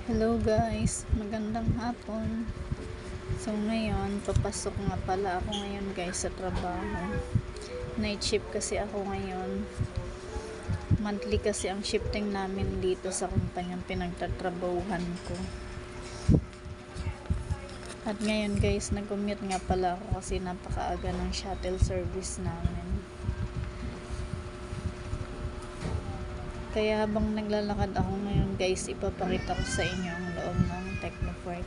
Hello guys, magandang hapon. So ngayon, papasok nga pala ako ngayon guys sa trabaho. Night shift kasi ako ngayon. Monthly kasi ang shifting namin dito sa kumpanyang pinagtatrabahuhan ko. At ngayon guys, nag-commute nga pala ako kasi napakaaga ng shuttle service namin. Kaya habang naglalakad ako ngayon guys, ipapakita ko sa inyo ang loob ng Technopark.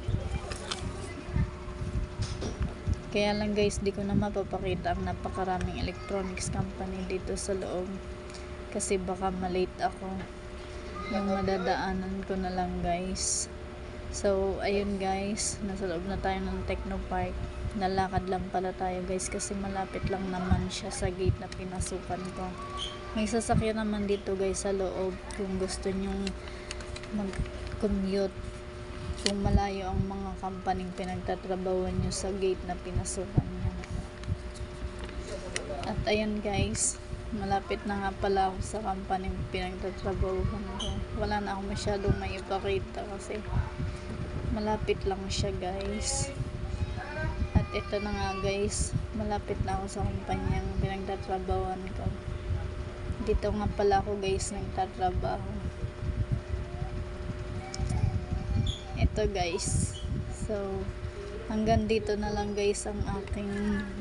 Kaya lang guys, di ko na mapapakita ang napakaraming electronics company dito sa loob. Kasi baka malate ako. Yung madadaanan ko na lang guys. So, ayun guys, nasa loob na tayo ng Technopark. Nalakad lang pala tayo guys kasi malapit lang naman siya sa gate na pinasukan ko. May sasakyan naman dito guys sa loob kung gusto nyong mag-commute. Kung malayo ang mga company pinagtatrabahuan nyo sa gate na pinasukan nyo. At ayun guys, malapit na nga pala ako sa company pinagtatrabahuan ko. Wala na ako masyadong maipakita kasi malapit lang siya guys. At ito na nga guys, malapit na ako sa kumpanyang pinagtatrabahuan ko. Dito nga pala ako guys nagtatrabaho. Ito guys. So, hanggang dito na lang guys ang aking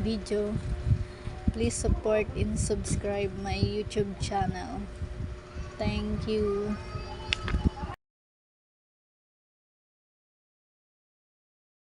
video. Please support and subscribe my YouTube channel. Thank you.